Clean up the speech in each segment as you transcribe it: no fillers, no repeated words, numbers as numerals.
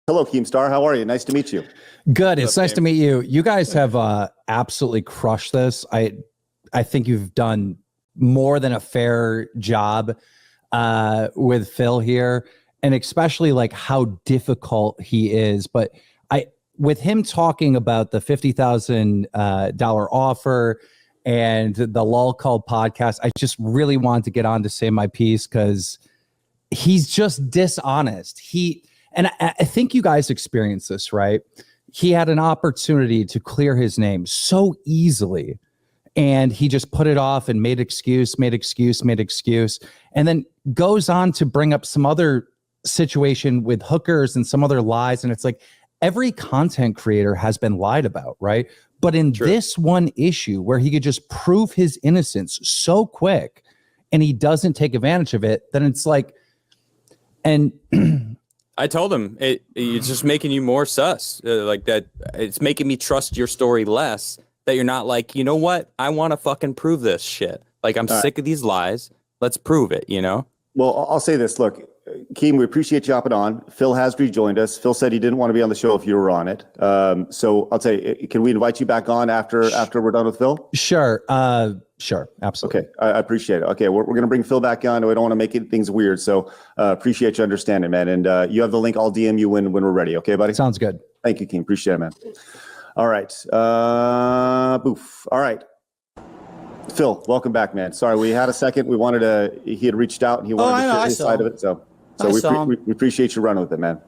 Hello, Keemstar. How are you? Nice to meet you. Good. It's nice to meet you. You guys have absolutely crushed this. I think you've done more than a fair job with Phil here, and especially like how difficult he is. But with him talking about the $50,000 offer and the Lull Call podcast, I just really wanted to get on to say my piece because he's just dishonest. And I think you guys experienced this, right? He had an opportunity to clear his name so easily, and he just put it off and made excuse, and then goes on to bring up some other situation with hookers and some other lies. And it's like every content creator has been lied about, right? But in this one issue where he could just prove his innocence so quick and he doesn't take advantage of it, then it's like, and I told him it's just making you more sus, like that. It's making me trust your story less. That you're not like, you know what? I want to fucking prove this shit. Like I'm sick of these lies. Let's prove it. You know. Well, I'll say this. Look, Keem, we appreciate you hopping on. Phil has rejoined us. Phil said he didn't want to be on the show if you were on it. So I'll tell you, can we invite you back on after we're done with Phil? Sure. Sure. Absolutely. Okay. I appreciate it. Okay. We're going to bring Phil back on. We don't want to make things weird. So appreciate you understanding, man. And you have the link. I'll DM you when we're ready. Okay, buddy? Sounds good. Thank you, Keem. Appreciate it, man. All right. Boof. All right. Phil, welcome back, man. Sorry, we had a second. He had reached out and he wanted to share his side of it. So we appreciate you running with it, man.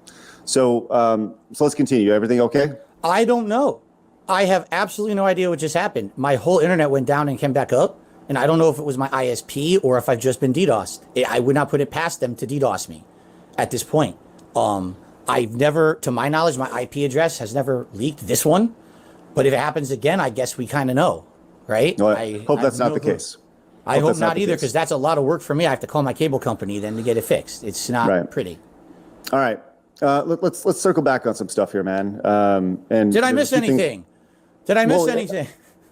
So let's continue. Everything okay? I don't know. I have absolutely no idea what just happened. My whole internet went down and came back up, and I don't know if it was my ISP or if I've just been DDoSed. I would not put it past them to DDoS me at this point. I've never, to my knowledge, my IP address has never leaked, this one. But if it happens again, I guess we kind of know, right? No, I hope that's not the case. I hope not either, because that's a lot of work for me. I have to call my cable company then to get it fixed. It's not pretty. All right. Let's circle back on some stuff here, man. And did I miss anything? Did I miss anything?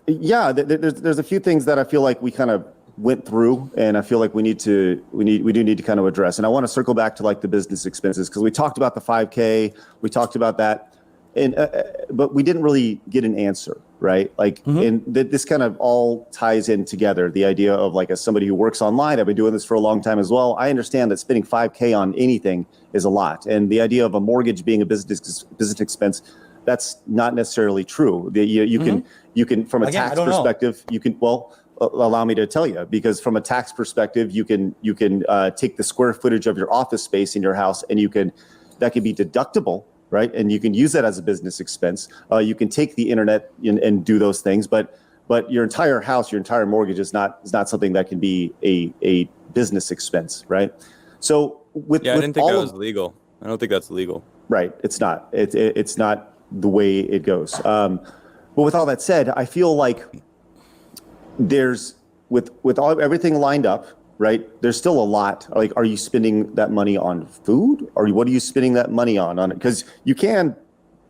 Yeah, there's a few things that I feel like we kind of went through, and I feel like we do need to kind of address. And I want to circle back to like the business expenses, because we talked about the 5K, we talked about that, and but we didn't really get an answer, right? Like, and this kind of all ties in together. The idea of like, as somebody who works online, I've been doing this for a long time as well. I understand that spending 5K on anything is a lot, and the idea of a mortgage being a business expense, that's not necessarily true. You can from a tax perspective, you can allow me to tell you, because from a tax perspective, you can take the square footage of your office space in your house, and that can be deductible, right? And you can use that as a business expense. You can take the internet and do those things, but your entire house, your entire mortgage is not something that can be a business expense, right? So I didn't think that was legal. I don't think that's legal. Right. It's not. It's not the way it goes. But with all that said, I feel like there's with everything lined up, right? There's still a lot. Like, are you spending that money on food, or what are you spending that money on it? Because you can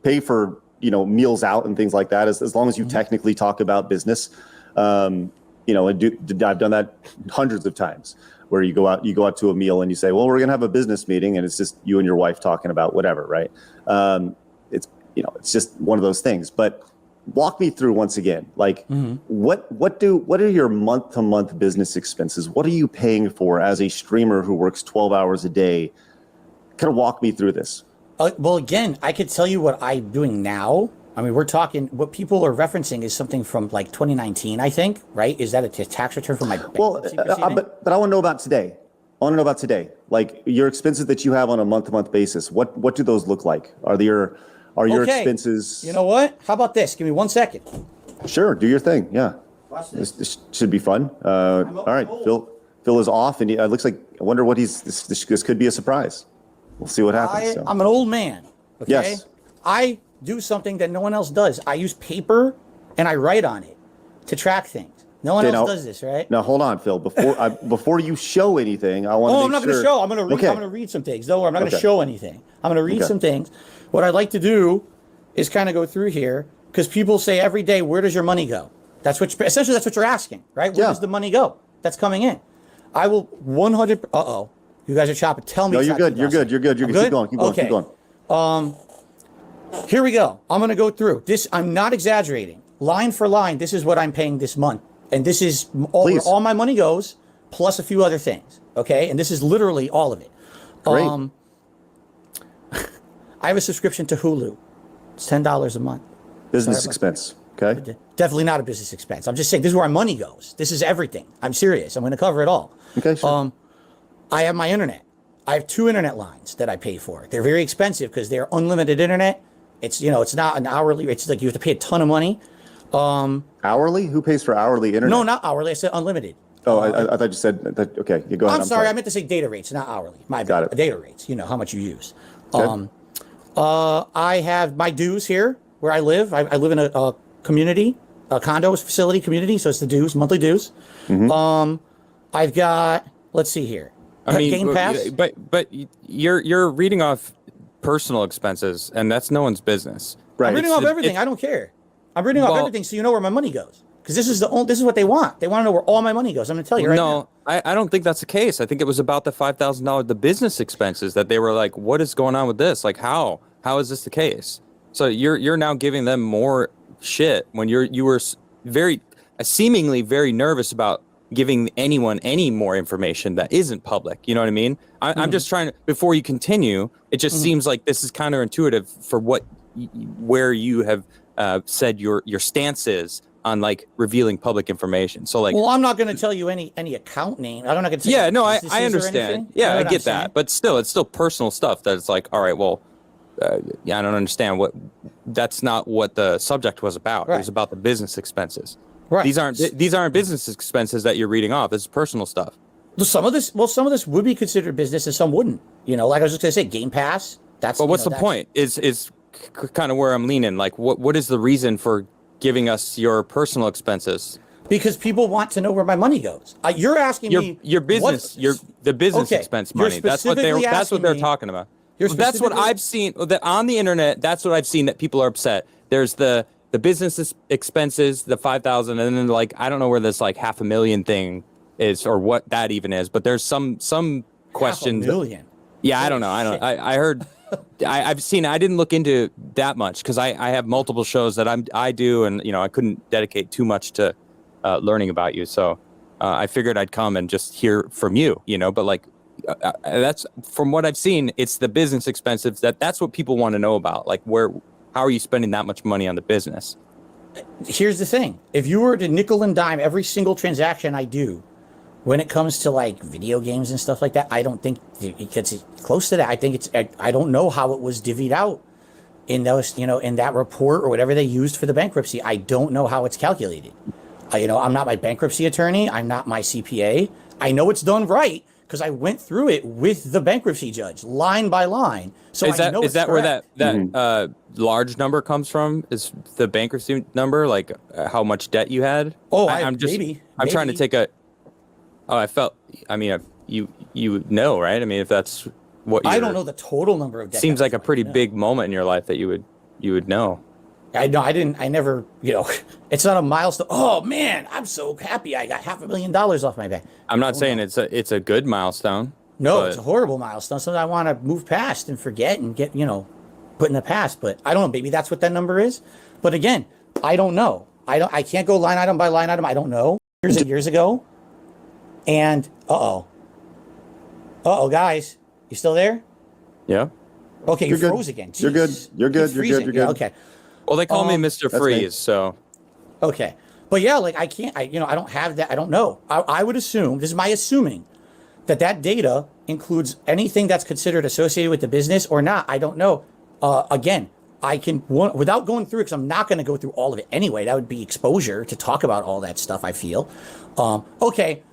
pay for meals out and things like that, as long as you technically talk about business. And I've done that hundreds of times, where you go out to a meal and you say, well, we're gonna have a business meeting, and it's just you and your wife talking about whatever, right? It's just one of those things. But walk me through once again, like what are your month-to-month business expenses? What are you paying for as a streamer who works 12 hours a day? Kind of walk me through this. Well, again, I could tell you what I'm doing now. I mean, we're talking, what people are referencing is something from like 2019, I think, right? Is that a tax return for my bankruptcy proceeding? But I want to know about today. Like your expenses that you have on a month-to-month basis. What do those look like? Are your expenses? You know what? How about this? Give me 1 second. Sure, do your thing. Yeah. Watch this. This should be fun. All right, Phil is off, and it looks like, I wonder what this could be a surprise. We'll see what happens. I'm an old man. Okay? Yes. I do something that no one else does. I use paper and I write on it to track things. No one else does this, right? Now hold on, Phil. Before you show anything, I want to. I'm not going to show. I'm going to read. I'm going to read some things. No, I'm not going to show anything. I'm going to read some things. What I'd like to do is kind of go through here, because people say every day, "Where does your money go?" Essentially that's what you're asking, right? Where does the money go that's coming in? I will 100. You guys are chopping. Tell me. No, you're good. You're good. Keep going. Here we go. I'm going to go through this. I'm not exaggerating. Line for line, this is what I'm paying this month. And this is where Please. all my money goes, plus a few other things. Okay. And this is literally all of it. Great. I have a subscription to Hulu. It's $10 a month. Business expense. Okay. Definitely not a business expense. I'm just saying this is where our money goes. This is everything. I'm serious. I'm going to cover it all. Okay. Sure. I have my internet. I have 2 internet lines that I pay for. They're very expensive because they're unlimited internet. It's, you know, it's not an hourly. It's like you have to pay a ton of money. Hourly? Who pays for hourly internet? No, not hourly. I said unlimited. Oh, I thought you said that. Okay. You go ahead. I'm sorry. I meant to say data rates, not hourly. My Got bad. it. Data rates. You know how much you use. Okay. I have my dues here where I live. I live in a community, a condo facility community. So it's the dues, monthly dues. Mm-hmm. I've got. Let's see here. I mean, Game Pass. but you're reading off personal expenses, and that's no one's business. Right. I'm reading off everything. I don't care. I'm reading off everything so you know where my money goes. Because this is this is what they want. They want to know where all my money goes. I'm going to tell you right now. No, I don't think that's the case. I think it was about the $5,000, the business expenses that they were like, what is going on with this? Like, how is this the case? So you're now giving them more shit when you were very seemingly very nervous about giving anyone any more information that isn't public. You know what I mean? I'm just trying to, before you continue, it just seems like this is counterintuitive for where you have said your stance is on like revealing public information. So like, Well, I'm not going to tell you any account name. I'm not going to tell yeah, you no, I businesses or understand. anything. Yeah, You know I what I'm get saying? that. But still, it's still personal stuff that it's like, all right, well, yeah, I don't understand that's not what the subject was about. It Right. was about the business expenses. Right. These aren't business expenses that you're reading off. This is personal stuff. Some of this would be considered business and some wouldn't. You know, like I was just going to say, Game Pass. That's. But what's you know, the point? Is kind of where I'm leaning. Like, what is the reason for giving us your personal expenses? Because people want to know where my money goes. You're asking me Your business, the business Okay, expense you're money. That's what they're specifically talking about. You're That's what specifically- I've seen that on the internet. That's what I've seen that people are upset. There's the business expenses, the 5,000, and then like I don't know where this like $500,000 thing is or what that even is. But there's some questions. $500,000. Yeah, I don't know. I heard. I've seen. I didn't look into that much because I have multiple shows that I do, and you know I couldn't dedicate too much to learning about you. So I figured I'd come and just hear from you. You know, but like that's from what I've seen. It's the business expenses that's what people want to know about. Like how are you spending that much money on the business? Here's the thing: if you were to nickel and dime every single transaction I do, when it comes to like video games and stuff like that, I don't think it gets close to that. I think I don't know how it was divvied out in those, you know, in that report or whatever they used for the bankruptcy. I don't know how it's calculated. You know, I'm not my bankruptcy attorney. I'm not my CPA. I know it's done right because I went through it with the bankruptcy judge line by line. So Is I know that it's where correct. that large number comes from? Is the bankruptcy number like how much debt you had? Oh, I'm trying to maybe. take a. Oh, I mean, you know, right? I mean, if that's what I don't know the total number of debt. Seems like a that's pretty no. big moment in your life that you would know. I know. I never, you know, it's not a milestone. Oh man, I'm so happy I got $500,000 off my back. I'm not saying it's a good milestone. No, but it's a horrible milestone. Something I want to move past and forget and get, you know, put in the past. But I don't know. Maybe that's what that number is. But again, I don't know. I can't go line item by line item. I don't know. Years ago. And guys, you still there? Yeah. Okay, you You're good. froze again. You're good. Jeez. You're good. Keep You're good. freezing. You're Yeah, good. okay. Well, they call me Mr. that's me. Freeze, so Okay. But yeah, like I can't, I don't have that. I don't know. I would assume, this is my assuming, that data includes anything that's considered associated with the business or not. I don't know. Again, I can, without going through it, because I'm not going to go through all of it anyway. That would be exposure to talk about all that stuff, I feel. Okay.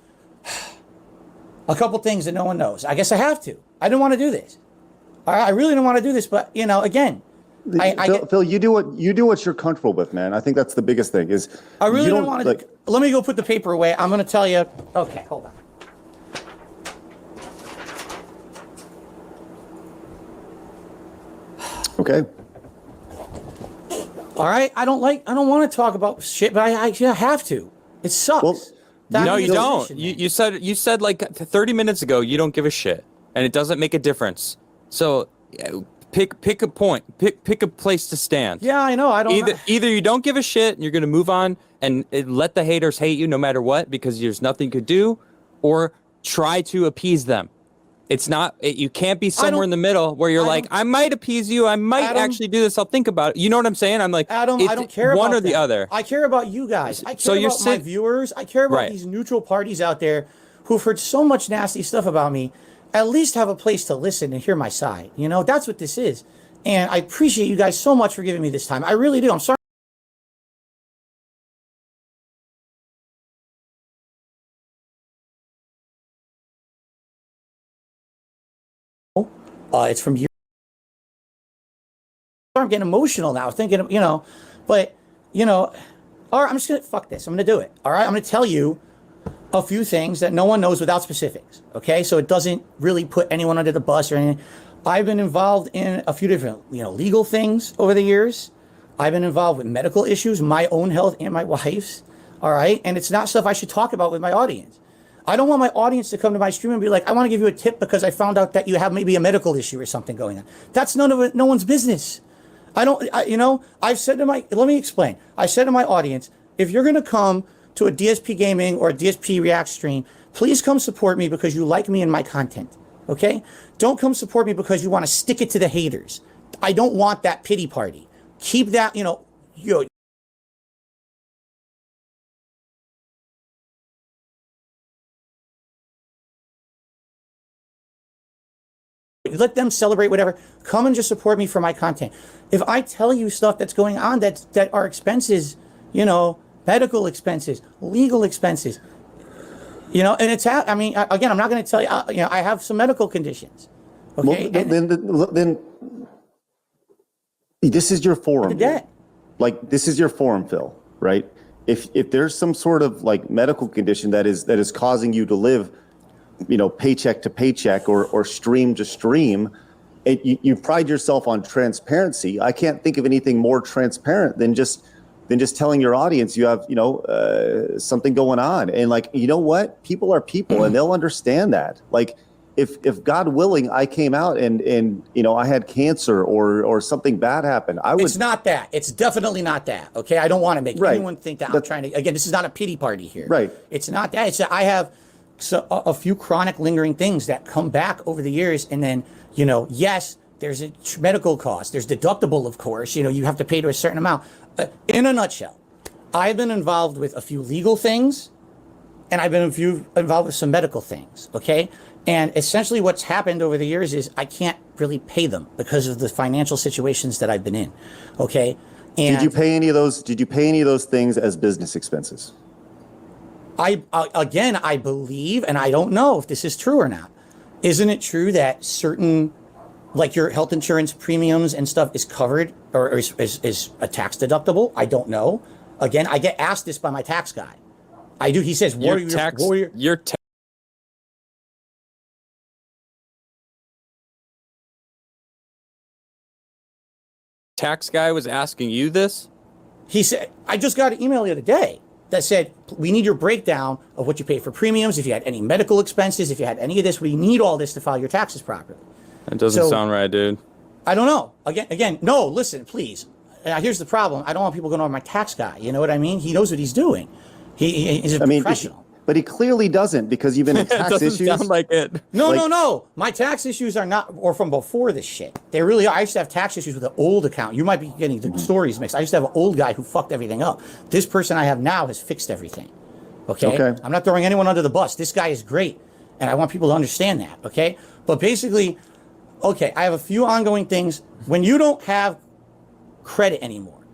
A couple things that no one knows. I guess I have to. I didn't want to do this. I really don't want to do this, but, you know, again, Phil, you do what you're comfortable with, man. I think that's the biggest thing. Is I really you don't want to. like. Let me go put the paper away. I'm going to tell you. Okay, hold on. Okay. All right. I don't want to talk about shit, but I have to. It sucks. Well, That no, is you the don't. position, man. You said like 30 minutes ago you don't give a shit, and it doesn't make a difference. So pick a point. Pick a place to stand. Yeah, I know. I don't. Either you don't give a shit and you're gonna move on and let the haters hate you no matter what because there's nothing you could do, or try to appease them. It's not. You can't be somewhere in the middle where you're like, I might appease you. I might actually do this. I'll think about it. You know what I'm saying? I'm like, Adam, I don't care about one or the that. other. I care about you guys. I care So you're about my viewers. I care about these neutral parties out there who've heard so much nasty stuff about me. At least have a place to listen and hear my side. You know, that's what this is. And I appreciate you guys so much for giving me this time. I really do. I'm sorry. It's from you. I'm getting emotional now, thinking, you know, but, you know, all right, I'm just going to fuck this. I'm going to do it. All right. I'm going to tell you a few things that no one knows without specifics. Okay. So it doesn't really put anyone under the bus or anything. I've been involved in a few different, you know, legal things over the years. I've been involved with medical issues, my own health and my wife's. All right. And it's not stuff I should talk about with my audience. I don't want my audience to come to my stream and be like, I want to give you a tip because I found out that you have maybe a medical issue or something going on. That's no one's business. I've said to let me explain. I said to my audience, if you're going to come to a DSP Gaming or a DSP React stream, please come support me because you like me and my content. Okay? Don't come support me because you want to stick it to the haters. I don't want that pity party. Keep that, let them celebrate whatever. Come and just support me for my content. If I tell you stuff that's going on that are expenses, medical expenses, legal expenses, and it's I mean, again, I'm not going to tell you. I have some medical conditions. Okay. Well, then this is your forum. Like this is your forum, Phil. Right? If there's some sort of like medical condition that is causing you to live, paycheck to paycheck or stream to stream, you pride yourself on transparency. I can't think of anything more transparent than just telling your audience you have, something going on. And like, you know what? People are people and they'll understand that. Like if God willing, I came out and I had cancer or something bad happened, I would. It's not that. It's definitely not that. Okay. I don't want to make anyone think that I'm trying to, again, this is not a pity party here. Right. It's not that. It's that I have a few chronic lingering things that come back over the years. And then, yes, there's a medical cost. There's deductible, of course. You have to pay to a certain amount. In a nutshell, I've been involved with a few legal things and I've been involved with some medical things. Okay. And essentially what's happened over the years is I can't really pay them because of the financial situations that I've been in. Okay. And did you pay any of those things as business expenses? I believe, and I don't know if this is true or not. Isn't it true that certain, like your health insurance premiums and stuff is covered or is a tax deductible? I don't know. Again, I get asked this by my tax guy. I do. He says, your tax guy was asking you this? He said, I just got an email the other day that said, we need your breakdown of what you pay for premiums, if you had any medical expenses, if you had any of this, we need all this to file your taxes properly. That doesn't sound right, dude. I don't know. Again, no, listen, please. Here's the problem. I don't want people going over my tax guy. You know what I mean? He knows what he's doing. He's a professional. But he clearly doesn't because you've been in tax it doesn't issues. Sound like it. No. My tax issues are not, or from before this shit. They really are. I used to have tax issues with an old account. You might be getting the stories mixed. I used to have an old guy who fucked everything up. This person I have now has fixed everything. Okay? I'm not throwing anyone under the bus. This guy is great. And I want people to understand that. Okay? But basically, I have a few ongoing things. When you don't have credit anymore,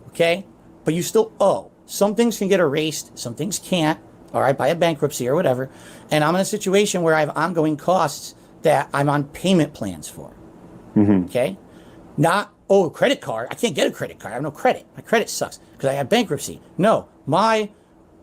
okay, but you still owe, some things can get erased, some things can't. All right, by a bankruptcy or whatever. And I'm in a situation where I have ongoing costs that I'm on payment plans for. Okay? Not, credit card. I can't get a credit card. I have no credit. My credit sucks because I have bankruptcy. No, I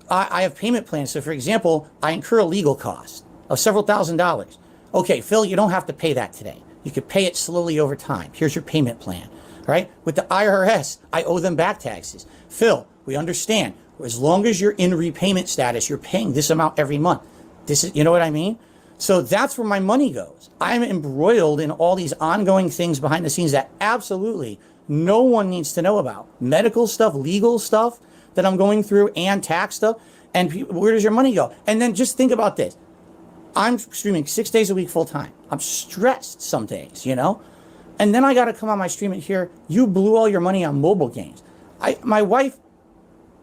have payment plans. So for example, I incur a legal cost of several $1,000s. Okay, Phil, you don't have to pay that today. You could pay it slowly over time. Here's your payment plan. Right? With the IRS, I owe them back taxes. Phil, we understand. As long as you're in repayment status, you're paying this amount every month. This is, you know what I mean? So that's where my money goes. I'm embroiled in all these ongoing things behind the scenes that absolutely no one needs to know about. Medical stuff, legal stuff that I'm going through, and tax stuff. And where does your money go? And then just think about this. I'm streaming 6 days a week full time. I'm stressed some days, you know? And then I got to come on my stream and hear you blew all your money on mobile games. My wife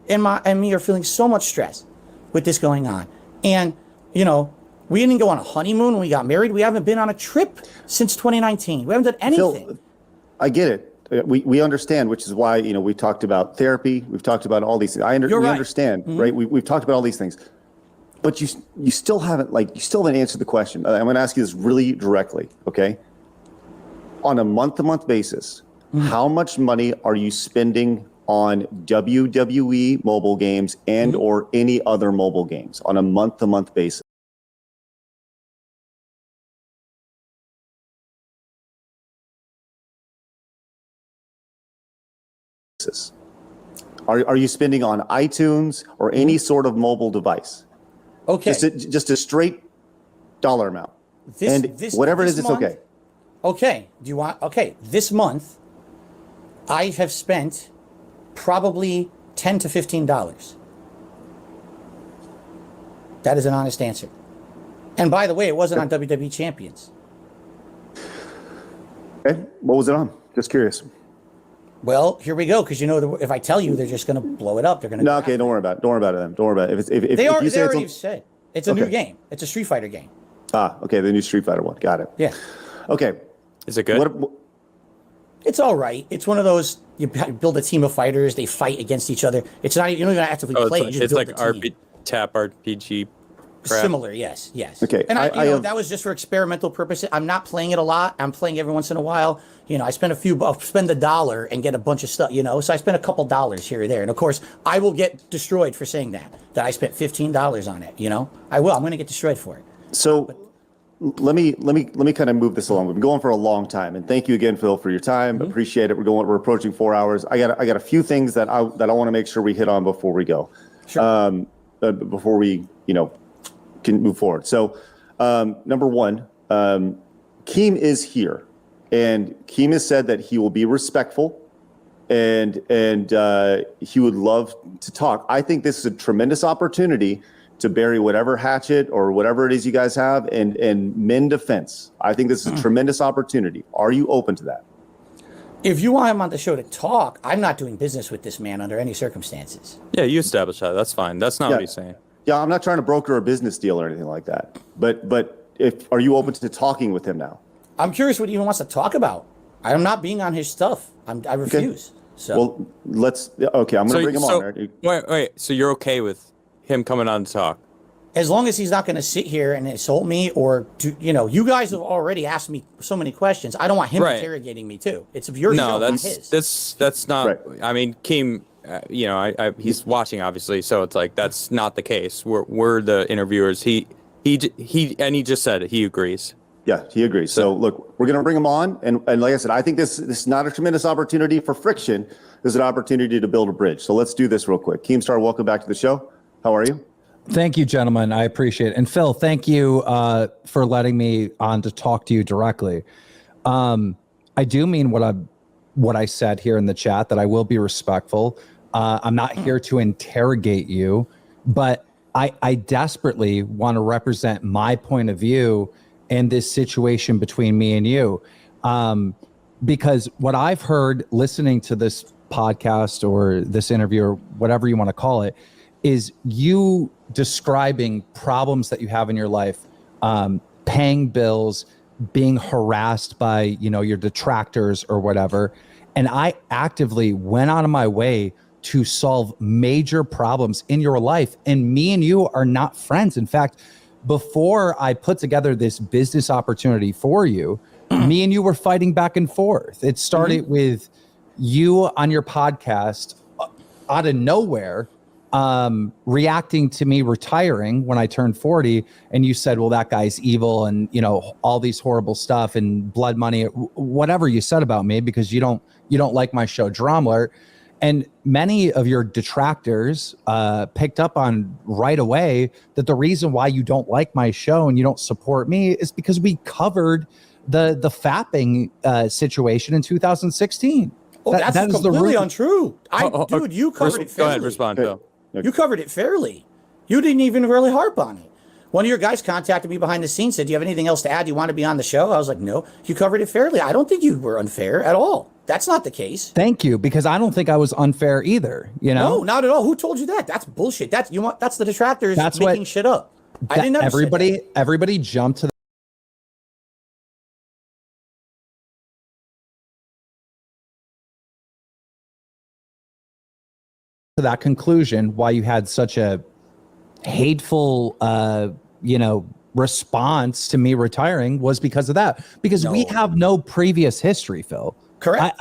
and me are feeling so much stress with this going on. And, you know, we didn't go on a honeymoon when we got married. We haven't been on a trip since 2019. We haven't done anything. Phil, I get it. We understand, which is why, you know, we talked about therapy. We've talked about all these things. We right. understand, right? We've talked about all these things. But you still haven't answered the question. I'm going to ask you this really directly, okay? On a month-to-month basis, how much money are you spending on WWE mobile games and or any other mobile games on a month-to-month basis? Are you spending on iTunes or any sort of mobile device? Okay. Just a straight dollar amount. Whatever it is, it's okay. Okay. Do you want? Okay. This month, I have spent probably $10 to $15. That is an honest answer. And by the way, it wasn't on WWE Champions. Okay. What was it on? Just curious. Well, here we go. Because you know, if I tell you, they're just going to blow it up. They're going to. No, okay. Don't worry about it. Don't worry about it then. Don't worry about it. If they you say already said it's a new game. It's a Street Fighter game. Okay. The new Street Fighter one. Got it. Yeah. Okay. Is it good? It's all right. It's one of those, you build a team of fighters, they fight against each other. It's not, you don't even actively play. It's like tap RPG. Crap. Similar, yes. Okay. And that was just for experimental purposes. I'm not playing it a lot. I'm playing every once in a while. You know, I spend I'll spend $1 and get a bunch of stuff, you know. So I spend a couple dollars here or there. And of course, I will get destroyed for saying that I spent $15 on it, you know. I will. I'm going to get destroyed for it. So let me kind of move this along. We've been going for a long time, and thank you again, Phil, for your time. Appreciate it. We're approaching 4 hours. I got a few things that I want to make sure we hit on before we go. Sure. Before we, you know, can move forward. So, number one, Keem is here, and Keem has said that he will be respectful, and he would love to talk. I think this is a tremendous opportunity to bury whatever hatchet or whatever it is you guys have and mend a fence. I think this is a tremendous opportunity. Are you open to that? If you want him on the show to talk, I'm not doing business with this man under any circumstances. Yeah, you established that. That's fine. That's not what he's saying. Yeah, I'm not trying to broker a business deal or anything like that. But are you open to talking with him now? I'm curious what he even wants to talk about. I'm not being on his stuff. I refuse. Okay. So well, I'm going to bring him on there. Wait. So you're okay with him coming on to talk? As long as he's not going to sit here and insult me or you guys have already asked me so many questions. I don't want him interrogating me too. It's your show, not his. That's not. Right. I mean, Keem, he's watching obviously, so it's like that's not the case. We're the interviewers. He just said it. He agrees. Yeah, he agrees. So look, we're going to bring him on, and like I said, I think this is not a tremendous opportunity for friction. This is an opportunity to build a bridge. So let's do this real quick. Keemstar, welcome back to the show. How are you? Thank you, gentlemen. I appreciate it. And Phil, thank you for letting me on to talk to you directly. I do mean what I said here in the chat, that I will be respectful. I'm not here to interrogate you, but I desperately want to represent my point of view in this situation between me and you. Because what I've heard listening to this podcast or this interview or whatever you want to call it, is you describing problems that you have in your life, paying bills, being harassed by, your detractors or whatever. And I actively went out of my way to solve major problems in your life. And me and you are not friends. In fact, before I put together this business opportunity for you, me and you were fighting back and forth. It started with you on your podcast out of nowhere, reacting to me retiring when I turned 40, and you said, well, that guy's evil and, all these horrible stuff and blood money, whatever you said about me, because you don't like my show Drama Alert. And many of your detractors picked up on right away that the reason why you don't like my show and you don't support me is because we covered the fapping situation in 2016. Oh, that's that is the completely real- untrue. Dude, you covered it fairly. Go ahead, respond, Phil. You covered it fairly. You didn't even really harp on it. One of your guys contacted me behind the scenes, said, "Do you have anything else to add? Do you want to be on the show?" I was like, "No." You covered it fairly. I don't think you were unfair at all. That's not the case. Thank you, because I don't think I was unfair either. You know, No, not at all. Who told you that? That's bullshit. That's the detractors That's making what- shit up. I didn't ever say that. Everybody jumped to that conclusion why you had such a hateful response to me retiring was because of that, because we have no previous history, Phil. Correct.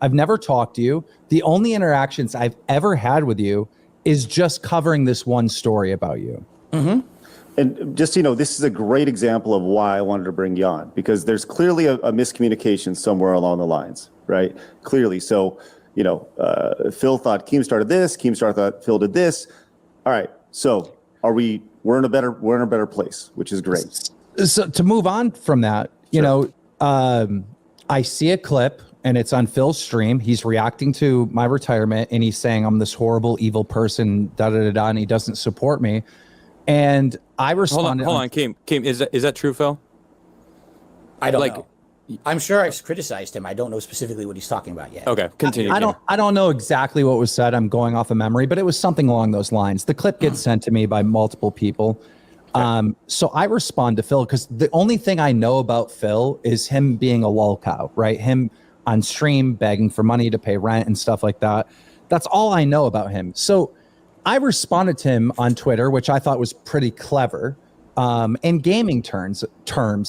I've never talked to you. The only interactions I've ever had with you is just covering this one story about you. And just, this is a great example of why I wanted to bring you on, because there's clearly a miscommunication somewhere along the lines, right? Clearly. So, Phil thought Keemstar did this, Keemstar thought Phil did this. All right. So we're in a better place, which is great. So to move on from that, I see a clip and it's on Phil's stream. He's reacting to my retirement and he's saying I'm this horrible, evil person, and he doesn't support me. And I responded. Hold on, Keem, is that true, Phil? I don't know. I'm sure I've criticized him. I don't know specifically what he's talking about yet. Okay, continue. I don't know exactly what was said. I'm going off of memory, but it was something along those lines. The clip gets sent to me by multiple people. So I respond to Phil because the only thing I know about Phil is him being a lol cow, right? Him on stream begging for money to pay rent and stuff like that. That's all I know about him. So I responded to him on Twitter, which I thought was pretty clever. In gaming terms,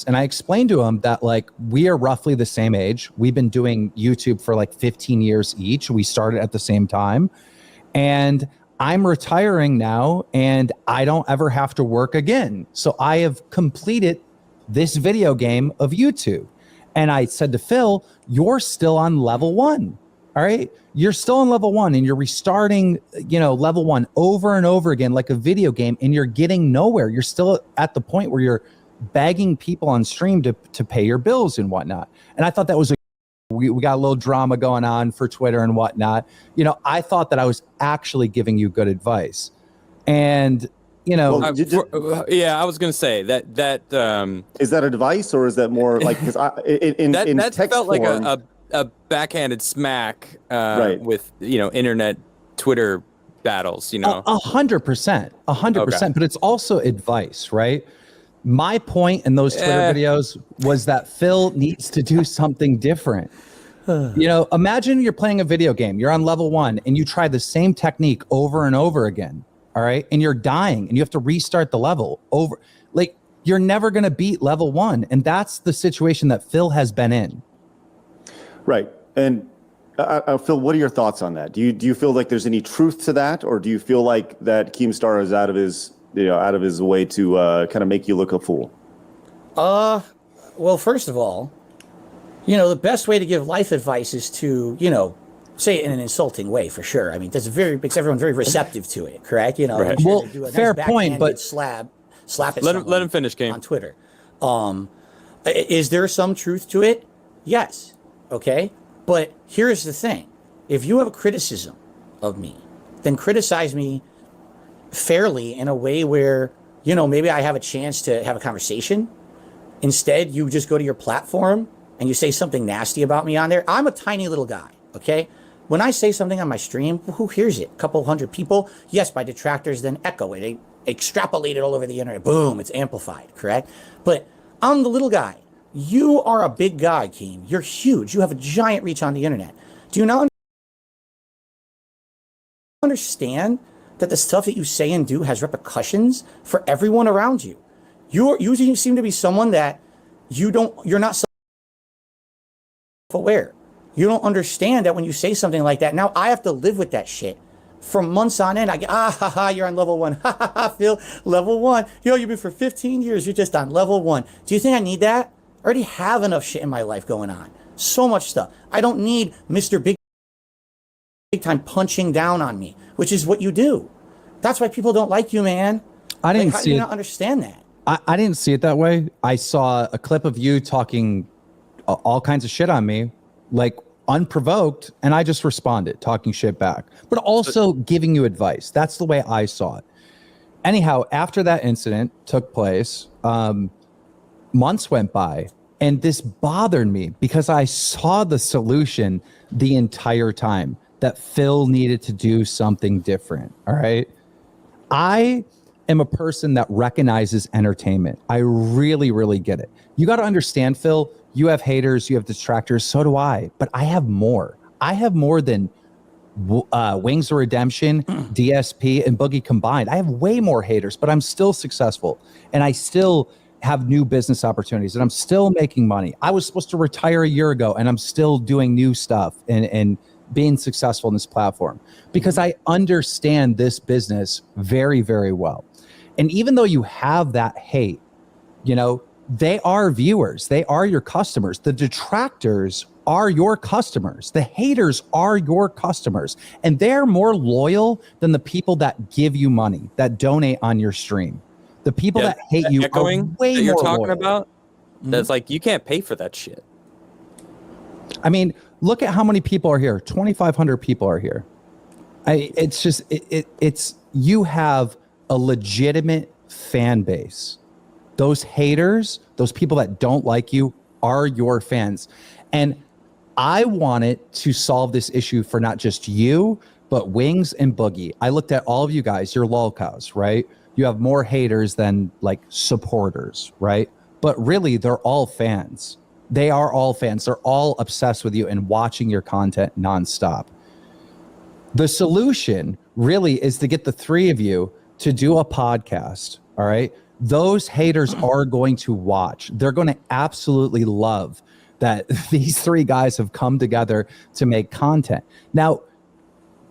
and I explained to him that we are roughly the same age. We've been doing YouTube for 15 years each. We started at the same time, and I'm retiring now, and I don't ever have to work again. So I have completed this video game of YouTube, and I said to Phil, "You're still on level 1." All right. You're still on level 1 and you're restarting, level 1 over and over again, like a video game, and you're getting nowhere. You're still at the point where you're begging people on stream to pay your bills and whatnot. And I thought that was we got a little drama going on for Twitter and whatnot. I thought that I was actually giving you good advice. And, I was going to say that is that advice or is that more because that text felt form, like a backhanded smack Right. with internet Twitter battles, 100%, but it's also advice, right? My point in those Twitter videos was that Phil needs to do something different. Imagine you're playing a video game, you're on level 1 and you try the same technique over and over again. All right. And you're dying and you have to restart the level over. You're never going to beat level 1. And that's the situation that Phil has been in. Right. And Phil, what are your thoughts on that? Do you feel like there's any truth to that, or do you feel like that Keemstar is out of his way to kind of make you look a fool? Well, first of all, the best way to give life advice is to, say it in an insulting way, for sure. I mean, makes everyone very receptive to it, correct? Right. Sure Well, to do a fair nice point, but slap it. let him finish, Game. On Twitter. Is there some truth to it? Yes. Okay. But here's the thing. If you have a criticism of me, then criticize me fairly in a way where, maybe I have a chance to have a conversation. Instead, you just go to your platform and you say something nasty about me on there. I'm a tiny little guy. Okay. When I say something on my stream, who hears it? A couple hundred people. Yes, my detractors then echo it. They extrapolate it all over the internet. Boom, it's amplified, correct? But I'm the little guy. You are a big guy, Keem. You're huge. You have a giant reach on the internet. Do you not understand that the stuff that you say and do has repercussions for everyone around you? You seem to be someone that you're not self-aware. You don't understand that when you say something like that, now I have to live with that shit for months on end. I get, you're on level 1. Phil, level 1. You've been for 15 years. You're just on level 1. Do you think I need that? I already have enough shit in my life going on. So much stuff. I don't need Mr. Big big time punching down on me, which is what you do. That's why people don't like you, man. I didn't How do see you it. not understand that? I didn't see it that way. I saw a clip of you talking all kinds of shit on me, like unprovoked, and I just responded, talking shit back, but also giving you advice. That's the way I saw it. Anyhow, after that incident took place, months went by, and this bothered me because I saw the solution the entire time, that Phil needed to do something different. All right. I am a person that recognizes entertainment. I really, really get it. You got to understand, Phil, you have haters, you have detractors. So do I, but I have more. I have more than Wings of Redemption, DSP, and Boogie combined. I have way more haters, but I'm still successful, and I still have new business opportunities, and I'm still making money. I was supposed to retire a year ago, and I'm still doing new stuff and being successful in this platform because I understand this business very, very well. And even though you have that hate, you know, they are viewers. They are your customers. The detractors are your customers. The haters are your customers. And they're more loyal than the people that give you money, that donate on your stream. The people that hate you echoing are way that you're more talking loyal. about. That's like, you can't pay for that shit. I mean, look at how many people are here. 2,500 people are here. It's just, it's, you have a legitimate fan base. Those haters, those people that don't like you are your fans. And I wanted to solve this issue for not just you, but Wings and Boogie. I looked at all of you guys, you're lolcows, right? You have more haters than like supporters, right? But really, they're all fans. They are all fans. They're all obsessed with you and watching your content nonstop. The solution really is to get the three of you to do a podcast, all right? Those haters are going to watch. They're going to absolutely love that these three guys have come together to make content. Now,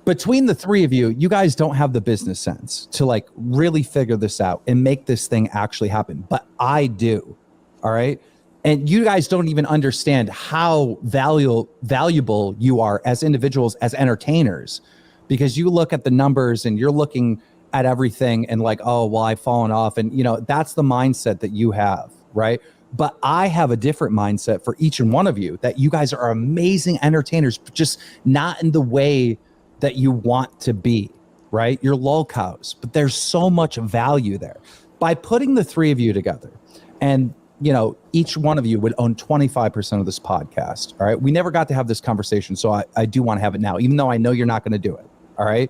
between the three of you, you guys don't have the business sense to like really figure this out and make this thing actually happen. But I do, all right? And you guys don't even understand how valuable you are as individuals, as entertainers, because you look at the numbers and you're looking at everything and like, oh, well, I've fallen off. And, you know, that's the mindset that you have, right? But I have a different mindset for each and one of you, that you guys are amazing entertainers, but just not in the way that you want to be, right? You're lolcows, but there's so much value there. By putting the three of you together, and, you know, each one of you would own 25% of this podcast, all right? We never got to have this conversation, so I do want to have it now, even though I know you're not going to do it, all right?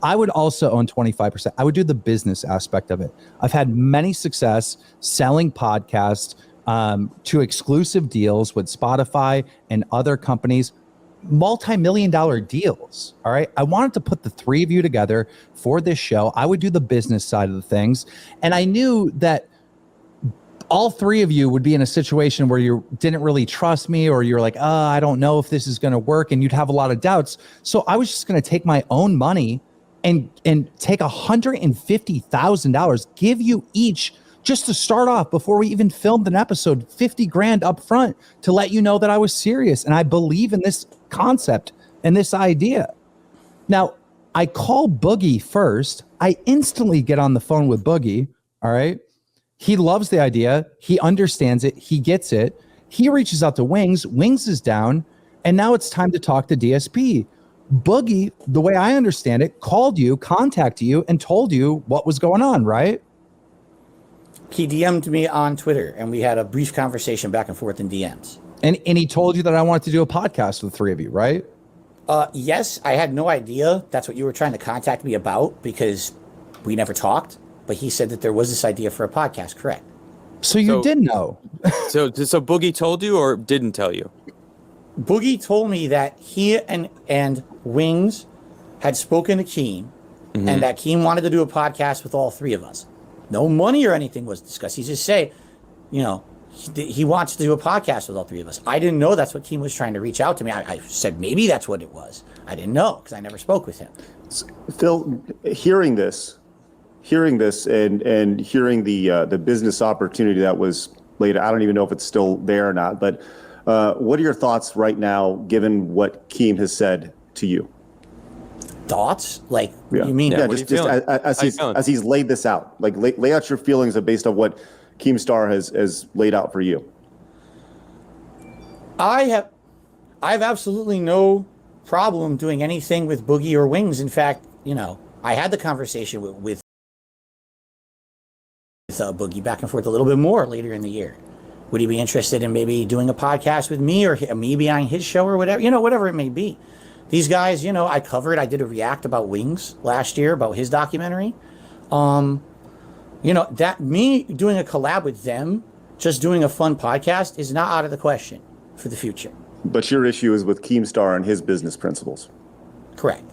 I would also own 25%. I would do the business aspect of it. I've had many success selling podcasts to exclusive deals with Spotify and other companies, multi-million-dollar deals. All right. I wanted to put the three of you together for this show. I would do the business side of the things. And I knew that all three of you would be in a situation where you didn't really trust me, or you're like, I don't know if this is going to work. And you'd have a lot of doubts. So I was just going to take my own money and take $150,000, give you each, just to start off before we even filmed an episode, 50 grand up front to let you know that I was serious and I believe in this concept and this idea. Now, I call Boogie first. I instantly get on the phone with Boogie. All right. He loves the idea. He understands it. He gets it. He reaches out to Wings. Wings is down. And now it's time to talk to DSP. Boogie, the way I understand it, called you, contacted you, and told you what was going on, right? He DM'd me on Twitter, and we had a brief conversation back and forth in DMs. And he told you that I wanted to do a podcast with the three of you, right? Yes, I had no idea that's what you were trying to contact me about because we never talked. But he said that there was this idea for a podcast, correct? So you did know. So Boogie told you or didn't tell you? Boogie told me that he and Wings had spoken to Keem, and that Keem wanted to do a podcast with all three of us. No money or anything was discussed. He just say, you know, he wants to do a podcast with all three of us. I didn't know that's what Keem was trying to reach out to me. I said maybe that's what it was. I didn't know because I never spoke with him. Phil, hearing this and hearing the business opportunity that was laid, I don't even know if it's still there or not, but what are your thoughts right now, given what Keem has said to you? thoughts? Like, Yeah. you mean? Yeah, Yeah, what are just you feeling? as How you he's feeling? as he's laid this out, like lay out your feelings based on what Keemstar has laid out for you. I have absolutely no problem doing anything with Boogie or Wings. In fact, I had the conversation with Boogie back and forth a little bit more later in the year. Would he be interested in maybe doing a podcast with me, or me being on his show, or whatever, whatever it may be? These guys, I did a react about Wings last year, about his documentary. That me doing a collab with them, just doing a fun podcast, is not out of the question for the future. But your issue is with Keemstar and his business principles. Correct.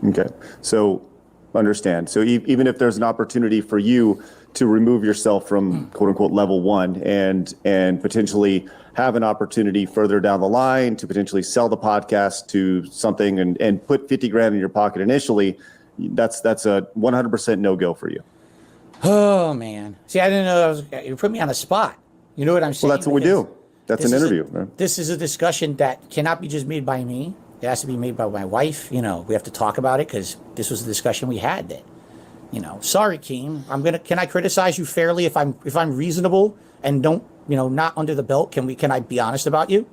Okay, so understand. So even if there's an opportunity for you to remove yourself from quote unquote level one and potentially have an opportunity further down the line to potentially sell the podcast to something and put 50 grand in your pocket initially, that's a 100% no go for you. Oh man. See, I didn't know you put me on the spot. You know what I'm saying? Well, that's what we Because do. That's this an is interview. Right? This is a discussion that cannot be just made by me. It has to be made by my wife. We have to talk about it because this was a discussion we had that, sorry, Keem. Can I criticize you fairly if I'm reasonable and don't, not under the belt? Can I be honest about you?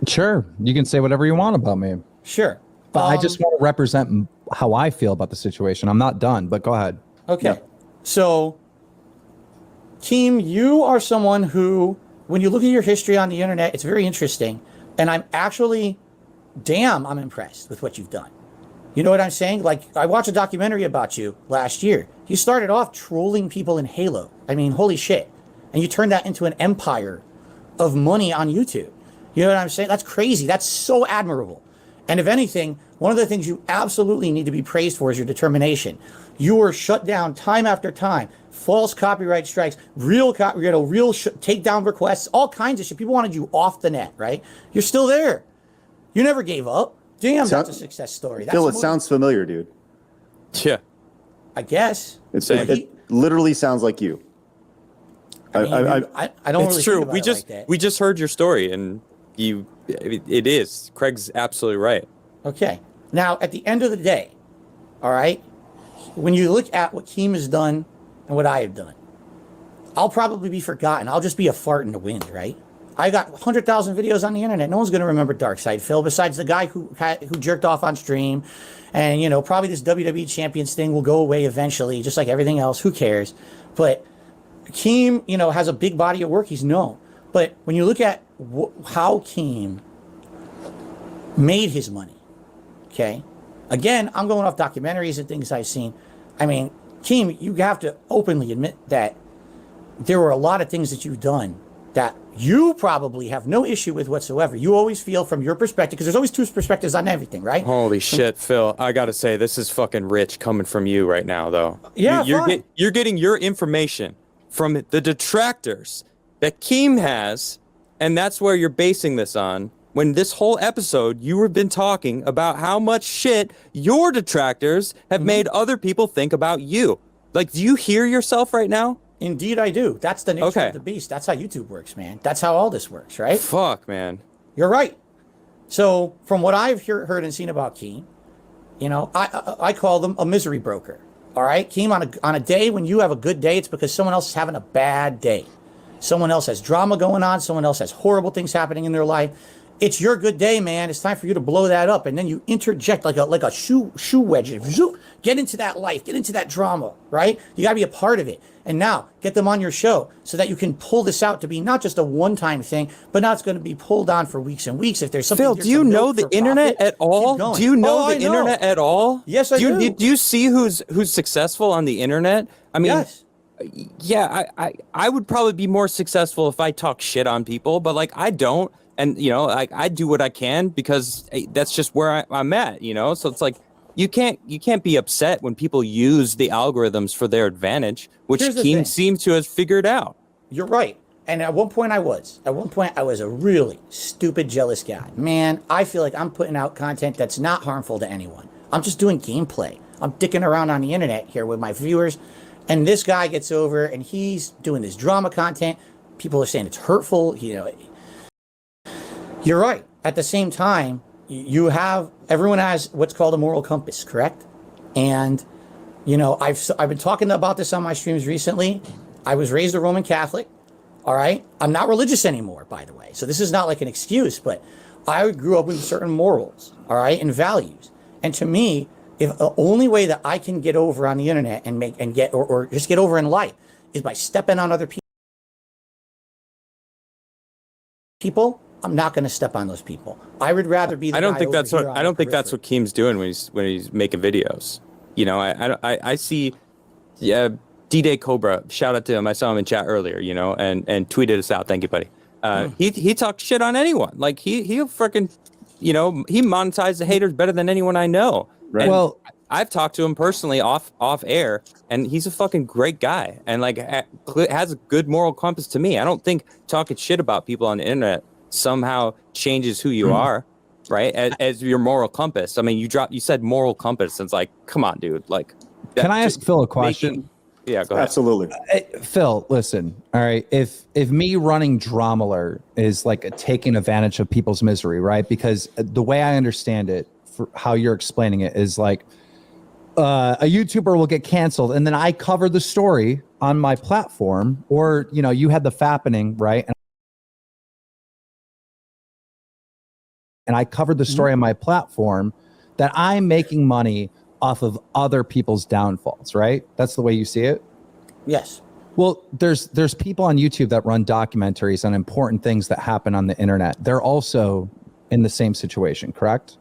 Sure, you can say whatever you want about me, Sure. but I just want to represent how I feel about the situation. I'm not done, but go ahead. Okay. Yeah. So, Keem, you are someone who, when you look at your history on the internet, it's very interesting. And I'm impressed with what you've done. You know what I'm saying? Like, I watched a documentary about you last year. You started off trolling people in Halo. I mean, holy shit. And you turned that into an empire of money on YouTube. You know what I'm saying? That's crazy. That's so admirable. And if anything, one of the things you absolutely need to be praised for is your determination. You were shut down time after time. False copyright strikes, real takedown requests, all kinds of shit. People wanted you off the net, right? You're still there. You never gave up. Damn, that's a success story. Phil, it sounds familiar, dude. Yeah. I guess. It literally sounds like you. I don't It's really true. think about it like that. We just heard your story, and it is. Craig's absolutely right. Okay. Now, at the end of the day, all right, when you look at what Keem has done and what I have done, I'll probably be forgotten. I'll just be a fart in the wind, right? I got 100,000 videos on the internet. No one's going to remember Darkside Phil besides the guy who jerked off on stream. And, probably this WWE Champions thing will go away eventually, just like everything else. Who cares? But Keem, has a big body of work. He's known. But when you look at how Keem made his money, okay? Again, I'm going off documentaries and things I've seen. I mean, Keem, you have to openly admit that there were a lot of things that you've done that you probably have no issue with whatsoever. You always feel from your perspective, because there's always two perspectives on everything, right? Holy shit, Phil! I gotta say, this is fucking rich coming from you right now, though. Yeah, you're getting your information from the detractors that Keem has, and that's where you're basing this on. When this whole episode, you have been talking about how much shit your detractors have made other people think about you. Like, do you hear yourself right now? Indeed, I do. That's the nature Okay. of the beast. That's how YouTube works, man. That's how all this works, right? Fuck, man. You're right. So, from what I've heard and seen about Keem, I call them a misery broker. All right, Keem, on a day when you have a good day, it's because someone else is having a bad day. Someone else has drama going on. Someone else has horrible things happening in their life. It's your good day, man. It's time for you to blow that up, and then you interject like a shoe wedge. Get into that life. Get into that drama, right? You got to be a part of it. And now get them on your show so that you can pull this out to be not just a one-time thing, but now it's going to be pulled on for weeks and weeks. If there's something, Phil, there's do you some know milk the for internet profit, at all? keep going. Do you know Oh, the I know. internet at all? Yes, I do. Do you see who's successful on the internet? I mean, Yes. yeah, I would probably be more successful if I talk shit on people, but like I don't, and I do what I can because that's just where I'm at, So it's like you can't be upset when people use the algorithms for their advantage, which Here's the thing. Keem seems to have figured out. You're right. And at one point I was a really stupid, jealous guy. Man, I feel like I'm putting out content that's not harmful to anyone. I'm just doing gameplay. I'm dicking around on the internet here with my viewers. And this guy gets over and he's doing this drama content. People are saying it's hurtful. You're right. At the same time, everyone has what's called a moral compass, correct? And I've been talking about this on my streams recently. I was raised a Roman Catholic. All right. I'm not religious anymore, by the way. So this is not like an excuse, but I grew up with certain morals, all right, and values. And to me, if the only way that I can get over on the internet and or just get over in life is by stepping on other people, I'm not going to step on those people. I would rather be. I don't think that's what Keem's doing when he's making videos. I see, yeah, D-Day Cobra. Shout out to him. I saw him in chat earlier. And tweeted us out. Thank you, buddy. He talks shit on anyone. Like he'll freaking, he monetizes the haters better than anyone I know. Right. Well, I've talked to him personally off air, and he's a fucking great guy, and like has a good moral compass to me. I don't think talking shit about people on the internet somehow changes who you are, right? As your moral compass. I mean, you said moral compass, and it's like, come on, dude. Like, can I ask Phil a question? Yeah, go ahead. Absolutely. Phil, listen. All right, if me running Dromeler is like taking advantage of people's misery, right? Because the way I understand it, for how you're explaining it, is like a YouTuber will get canceled, and then I cover the story on my platform, or you had the fappening, right? And I covered the story on my platform that I'm making money off of other people's downfalls, right? That's the way you see it? Yes. Well, there's people on YouTube that run documentaries on important things that happen on the internet. They're also in the same situation, correct?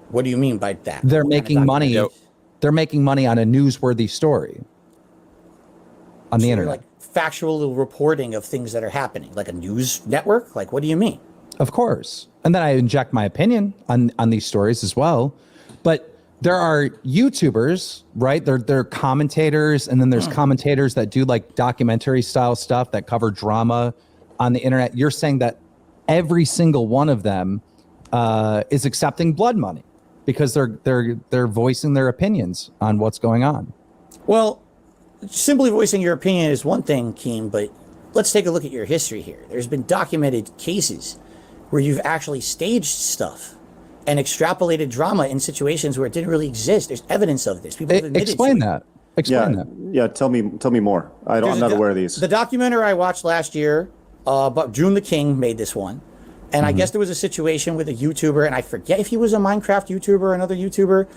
What do you mean by that? They're making money. They're making money on a newsworthy story on the internet. Like factual reporting of things that are happening, like a news network? Like, what do you mean? Of course. And then I inject my opinion on these stories as well. But there are YouTubers, right? They're commentators, and then there's commentators that do like documentary style stuff that cover drama on the internet. You're saying that every single one of them is accepting blood money because they're voicing their opinions on what's going on. Well, simply voicing your opinion is one thing, Keem, but let's take a look at your history here. There's been documented cases where you've actually staged stuff and extrapolated drama in situations where it didn't really exist. There's evidence of this. People have admitted Explain to that. Explain that. Yeah. Tell me more. I'm not aware of these. The documentary I watched last year, but June the King made this one. And I guess there was a situation with a YouTuber, and I forget if he was a Minecraft YouTuber or another YouTuber.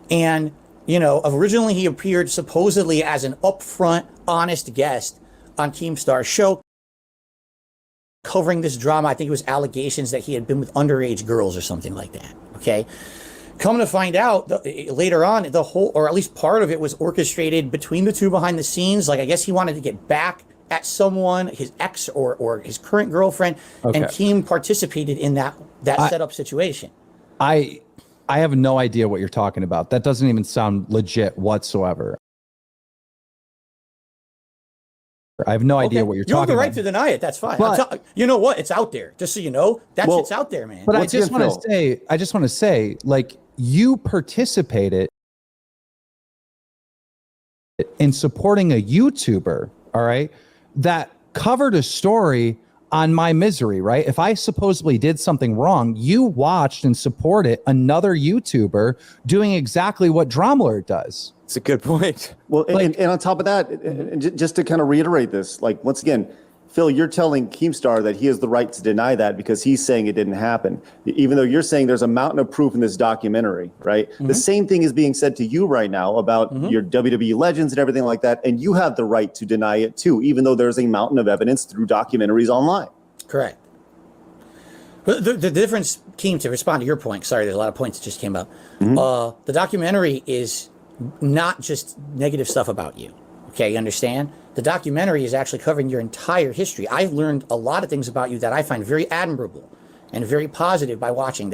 And, originally he appeared supposedly as an upfront, honest guest on Keemstar's show, covering this drama. I think it was allegations that he had been with underage girls or something like that. Okay. Come to find out later on, the whole, or at least part of it, was orchestrated between the two behind the scenes. Like, I guess he wanted to get back at someone, his ex or his current girlfriend, and Keem participated in that setup situation. I have no idea what you're talking about. That doesn't even sound legit whatsoever. I have no idea what you're talking about. You have the right to deny it. That's fine. But, you know what? It's out there. Just so you know, that shit's out there, man. But I just want to say, like, you participated in supporting a YouTuber, all right, that covered a story on my misery, right? If I supposedly did something wrong, you watched and supported another YouTuber doing exactly what Dromeler does. It's a good point. Well, and on top of that, and just to kind of reiterate this, like, once again, Phil, you're telling Keemstar that he has the right to deny that because he's saying it didn't happen, even though you're saying there's a mountain of proof in this documentary, right? The same thing is being said to you right now about your WWE legends and everything like that, and you have the right to deny it too, even though there's a mountain of evidence through documentaries online. Correct. But the difference, Keem, to respond to your point, sorry, there's a lot of points that just came up. The documentary is not just negative stuff about you. Okay, you understand? The documentary is actually covering your entire history. I've learned a lot of things about you that I find very admirable and very positive by watching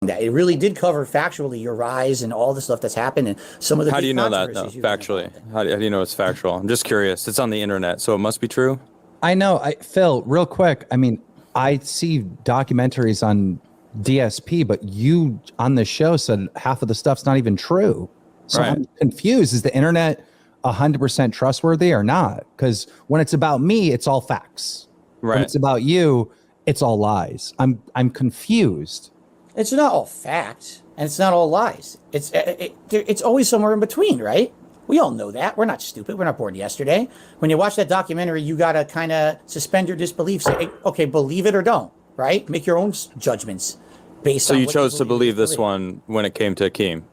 that. It really did cover factually your rise and all the stuff that's happened and some of the. How do you know that, though, factually? How do you know it's factual? I'm just curious. It's on the internet, so it must be true. I know. Phil, real quick. I mean, I see documentaries on DSP, but you on the show said half of the stuff's not even true. So I'm confused. Is the internet 100% trustworthy or not? Because when it's about me, it's all facts. Right. When it's about you, it's all lies. I'm confused. It's not all facts and it's not all lies. It's always somewhere in between, right? We all know that. We're not stupid. We're not born yesterday. When you watch that documentary, you got to kind of suspend your disbelief. Say, hey, okay, believe it or don't, right? Make your own judgments based So on you what chose to believe this believe. one when it came to Akeem.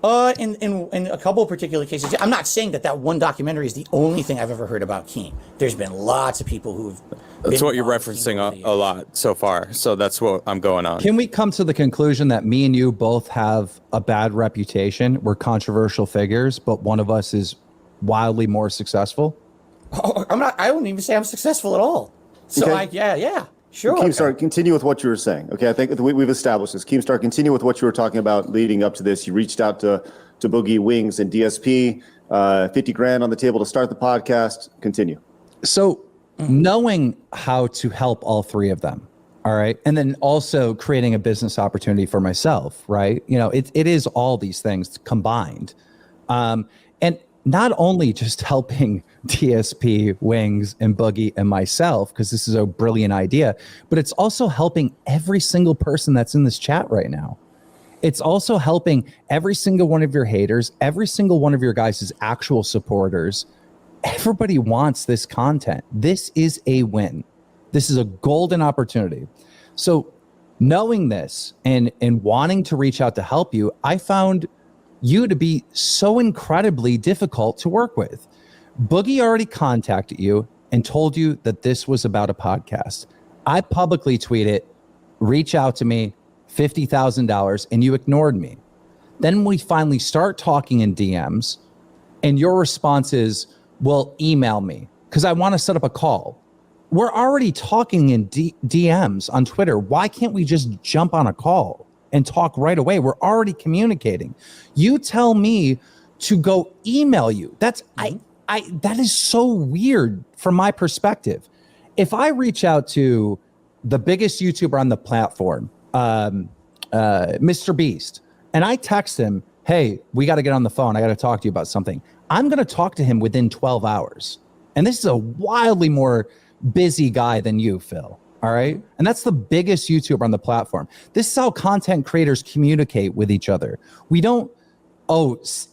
In a couple of particular cases, I'm not saying that one documentary is the only thing I've ever heard about Keem. There's been lots of people who've. That's been what you're involved with Keem referencing over the a years. lot so far. So that's what I'm going on. Can we come to the conclusion that me and you both have a bad reputation? We're controversial figures, but one of us is wildly more successful? Oh, I'm not. I wouldn't even say I'm successful at all. So Okay. yeah, sure. Keemstar, continue with what you were saying. Okay, I think we've established this. Keemstar, continue with what you were talking about leading up to this. You reached out to Boogie, Wings, and DSP. 50 grand on the table to start the podcast. Continue. So knowing how to help all three of them, all right, and then also creating a business opportunity for myself, right? You know, it is all these things combined. And not only just helping DSP, Wings, and Boogie and myself, because this is a brilliant idea, but it's also helping every single person that's in this chat right now. It's also helping every single one of your haters, every single one of your guys' actual supporters. Everybody wants this content. This is a win. This is a golden opportunity. So knowing this and wanting to reach out to help you, I found you to be so incredibly difficult to work with. Boogie already contacted you and told you that this was about a podcast. I publicly tweeted, reach out to me, $50,000, and you ignored me. Then we finally start talking in DMs, and your response is, well, email me because I want to set up a call. We're already talking in DMs on Twitter. Why can't we just jump on a call and talk right away? We're already communicating. You tell me to go email you. That is so weird from my perspective. If I reach out to the biggest YouTuber on the platform, Mr. Beast, and I text him, hey, we got to get on the phone. I got to talk to you about something. I'm going to talk to him within 12 hours. And this is a wildly more busy guy than you, Phil. All right. And that's the biggest YouTuber on the platform. This is how content creators communicate with each other. We don't,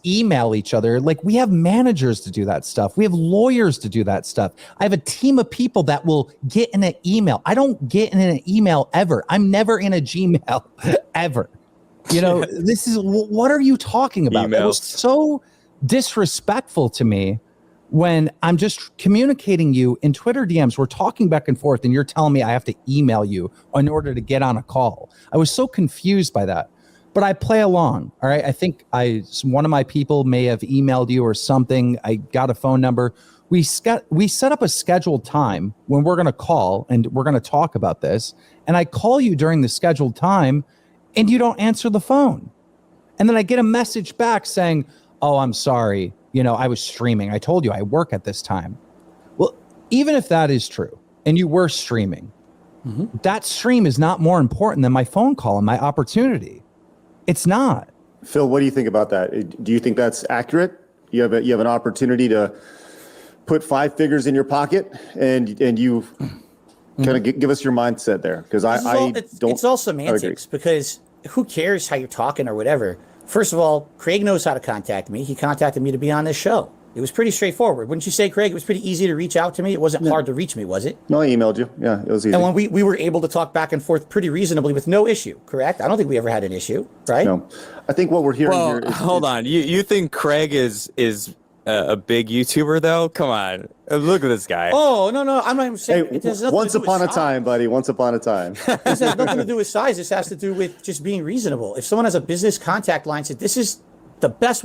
email each other. Like, we have managers to do that stuff. We have lawyers to do that stuff. I have a team of people that will get in an email. I don't get in an email ever. I'm never in a Gmail ever. You know, this is, what are you talking about? That was so disrespectful to me when I'm just communicating you in Twitter DMs. We're talking back and forth and you're telling me I have to email you in order to get on a call. I was so confused by that, but I play along. All right. I think one of my people may have emailed you or something. I got a phone number. We set up a scheduled time when we're going to call and we're going to talk about this. And I call you during the scheduled time and you don't answer the phone. And then I get a message back saying, oh, I'm sorry. You know, I was streaming. I told you I work at this time. Well, even if that is true and you were streaming, that stream is not more important than my phone call and my opportunity. It's not. Phil, what do you think about that? Do you think that's accurate? You have an opportunity to put 5 figures in your pocket and you kind of give us your mindset there. Because It's all semantics because who cares how you're talking or whatever. First of all, Craig knows how to contact me. He contacted me to be on this show. It was pretty straightforward. Wouldn't you say, Craig? It was pretty easy to reach out to me. It wasn't hard to reach me, was it? No, I emailed you. Yeah, it was easy. And when we were able to talk back and forth pretty reasonably with no issue, correct? I don't think we ever had an issue, right? No, I think what we're hearing Well, here is, hold on. You think Craig is a big YouTuber though? Come on, look at this guy. Oh, no, I'm not even saying Hey, it has nothing once to do upon a with size. time, buddy. Once upon a time. This has nothing to do with size. This has to do with just being reasonable. If someone has a business contact line, said this is the best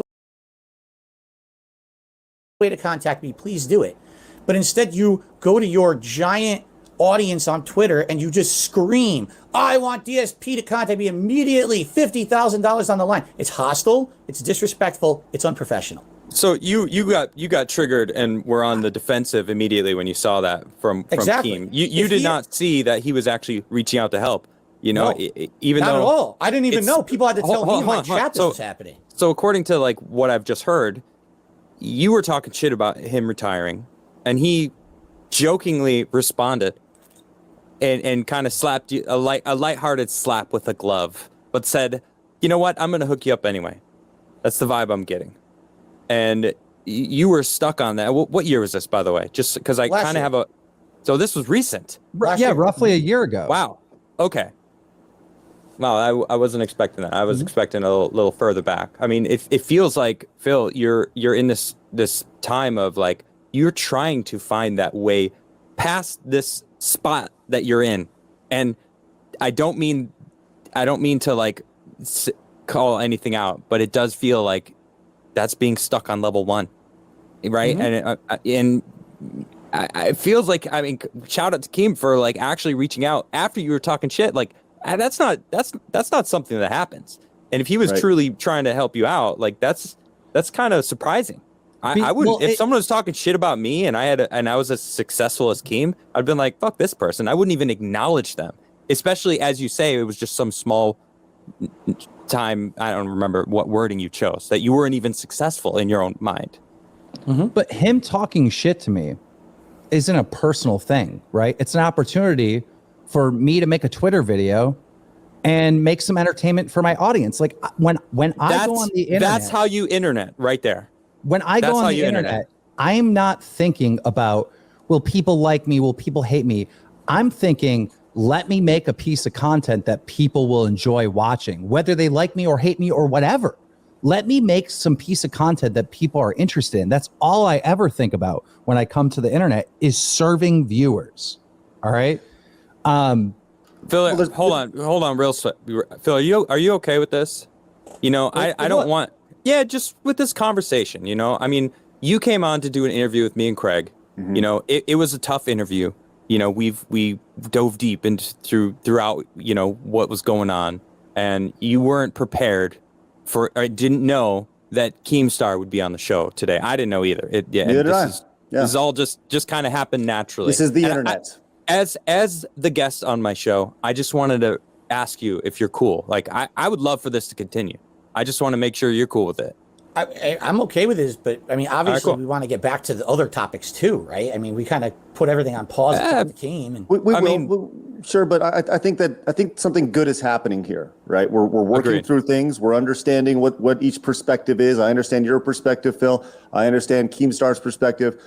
way to contact me, please do it. But instead you go to your giant audience on Twitter and you just scream, I want DSP to contact me immediately, $50,000 on the line. It's hostile, it's disrespectful, it's unprofessional. So you got triggered and were on the defensive immediately when you saw that from Exactly. Keem. You did not see that he was actually reaching out to help. You know, No, even not though at all. I didn't even it's- know. People had to tell me in my chat this So- was happening. So according to like what I've just heard, you were talking shit about him retiring, and he jokingly responded, and kind of slapped you a lighthearted slap with a glove, but said, "You know what? I'm gonna hook you up anyway." That's the vibe I'm getting. And you were stuck on that. What year was this, by the way? Just because I Last kind of year. have a. So this was recent. Last yeah, year. roughly a year ago. Wow. Okay. Wow, I wasn't expecting that. I was expecting a little further back. I mean, it feels like, Phil, you're in this time of like you're trying to find that way past this spot that you're in, and I don't mean to like call anything out, but it does feel like that's being stuck on level 1, right? And it feels like, I mean, shout out to Keem for like actually reaching out after you were talking shit. Like that's not something that happens. And if he was Right. truly trying to help you out, like that's kind of surprising. I wouldn't, if someone was talking shit about me and I was as successful as Keem, I'd been like, fuck this person. I wouldn't even acknowledge them, especially as you say, it was just some small time. I don't remember what wording you chose, that you weren't even successful in your own mind. But him talking shit to me isn't a personal thing, right? It's an opportunity for me to make a Twitter video and make some entertainment for my audience. Like when I go on the internet, That's how you internet right there. when I that's go how on the you internet, internet. I'm not thinking about, will people like me? Will people hate me? I'm thinking, let me make a piece of content that people will enjoy watching, whether they like me or hate me or whatever. Let me make some piece of content that people are interested in. That's all I ever think about when I come to the internet, is serving viewers. All right. Phil, there's- hold on, real quick. Phil, are you okay with this? You know, I don't want. Yeah, just with this conversation. You know, I mean, you came on to do an interview with me and Craig. You know, it was a tough interview. You know, we dove deep into throughout. You know what was going on, and you weren't prepared for. I didn't know that Keemstar would be on the show today. I didn't know either. Neither did I. This Yeah. is all just kind of happened naturally. This is the And internet. as the guest on my show, I just wanted to ask you if you're cool. Like I would love for this to continue. I just want to make sure you're cool with it. I'm okay with this, but I mean, obviously, cool. we want to get back to the other topics too, right? I mean, we kind of put everything on pause Yeah. at the game, and We I will, mean- sure, but I think something good is happening here, right? We're working Agreed. through things. We're understanding what each perspective is. I understand your perspective, Phil. I understand Keemstar's perspective.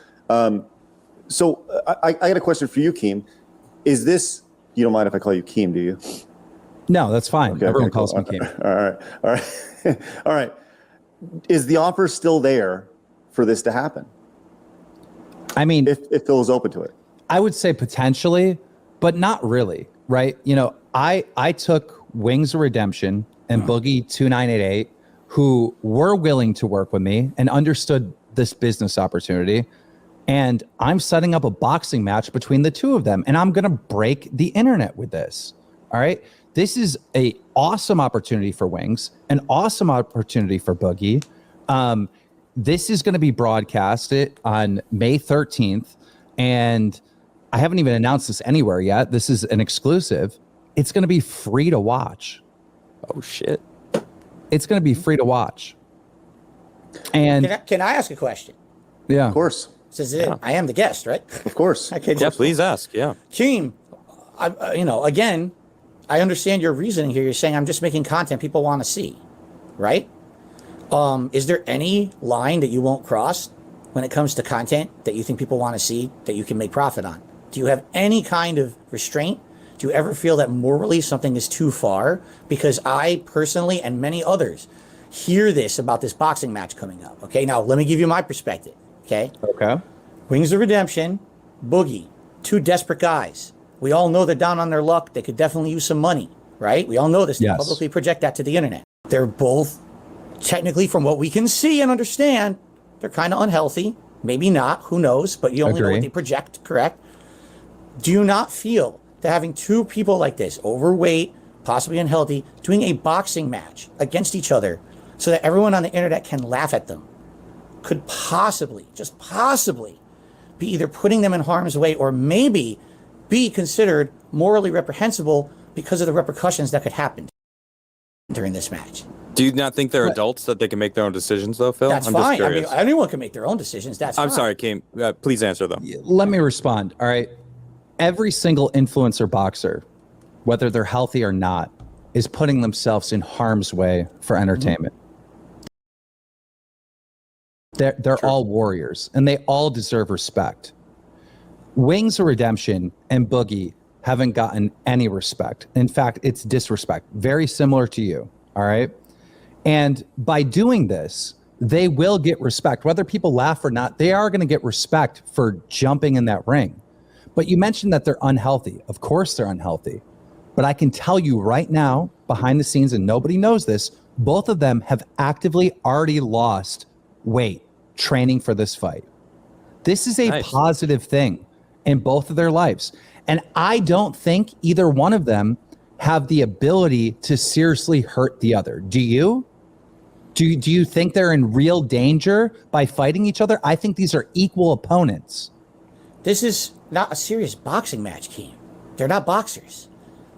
So I got a question for you, Keem. Is this? You don't mind if I call you Keem, do you? No, that's fine. Okay, Everyone cool. calls me Keem. All right. All right. Is the offer still there for this to happen? I mean, If Phil is open to it. I would say potentially, but not really, right? You know, I took Wings of Redemption and Boogie 2988, who were willing to work with me and understood this business opportunity. And I'm setting up a boxing match between the two of them, and I'm going to break the internet with this. All right. This is a awesome opportunity for Wings, an awesome opportunity for Boogie. This is going to be broadcasted on May 13th, and I haven't even announced this anywhere yet. This is an exclusive. It's going to be free to watch. Oh shit. It's going to be free to watch. And can I ask a question? yeah, Of course. This is it. I am the guest, right? Of course. Okay, Yeah, please ask. Yeah. Keem, you know, again, I understand your reasoning here. You're saying I'm just making content people want to see, right? Is there any line that you won't cross when it comes to content that you think people want to see that you can make profit on? Do you have any kind of restraint? Do you ever feel that morally something is too far? Because I personally and many others hear this about this boxing match coming up. Okay, now let me give you my perspective. Okay. okay. Wings of Redemption, Boogie, two desperate guys. We all know they're down on their luck. They could definitely use some money, right? We all know this. They Yes. publicly project that to the internet. They're both, technically, from what we can see and understand, they're kind of unhealthy. Maybe not. Who knows? But you only know Agree. what they project, correct? Do you not feel that having two people like this, overweight, possibly unhealthy, doing a boxing match against each other so that everyone on the internet can laugh at them, could possibly, just possibly, be either putting them in harm's way or maybe be considered morally reprehensible because of the repercussions that could happen during this match? Do you not think they're adults that they can make their own decisions, though, Phil? That's I'm fine. just I mean, curious. anyone can make their own decisions. That's I'm fine. sorry, Keem. Please answer them. Let me respond. All right. every single influencer boxer, whether they're healthy or not, is putting themselves in harm's way for entertainment. They're all warriors, and they all deserve respect. Wings of Redemption and Boogie haven't gotten any respect. In fact, it's disrespect, very similar to you, all right? And by doing this, they will get respect. Whether people laugh or not, they are going to get respect for jumping in that ring. But you mentioned that they're unhealthy. Of course they're unhealthy. But I can tell you right now, behind the scenes, and nobody knows this, both of them have actively already lost weight training for this fight. This is a Nice. positive thing in both of their lives. And I don't think either one of them have the ability to seriously hurt the other. Do you? Do you think they're in real danger by fighting each other? I think these are equal opponents. This is not a serious boxing match, Keem. They're not boxers.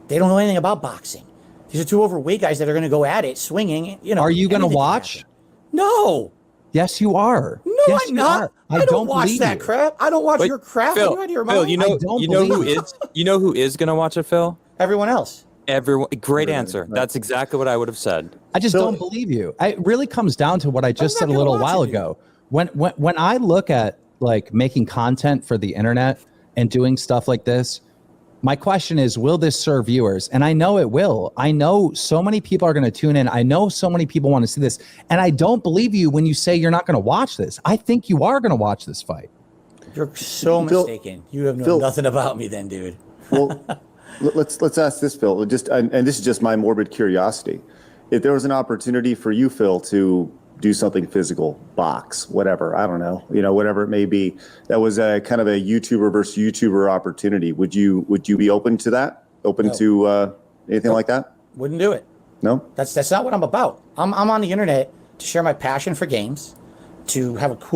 They don't know anything about boxing. These are two overweight guys that are going to go at it, swinging. You know. Are you going to anything can watch? happen. No. Yes, you are. No, Yes, I'm you not. are. I don't watch believe that you. crap. I don't watch Wait, your crap. Phil, Are you out of your Phil, mind? you know don't who believe is who is gonna watch it, Phil? Everyone else. Everyone. Great answer. That's exactly what I would have said. I just Phil- don't believe you. It really comes down to what I just not said a gonna little watch while it, dude. ago. When I look at like making content for the internet and doing stuff like this, my question is, will this serve viewers? And I know it will. I know so many people are going to tune in. I know so many people want to see this. And I don't believe you when you say you're not going to watch this. I think you are going to watch this fight. You're so Phil- mistaken. You have known Phil- nothing about me then, dude. Well, let's ask this, Phil. Just and this is just my morbid curiosity. If there was an opportunity for you, Phil, to do something physical, box, whatever, I don't know, whatever it may be, that was a kind of a YouTuber versus YouTuber opportunity. Would you be open to that? Open No. to anything like that? Wouldn't do it. No. That's not what I'm about. I'm on the internet to share my passion for games, to have a cool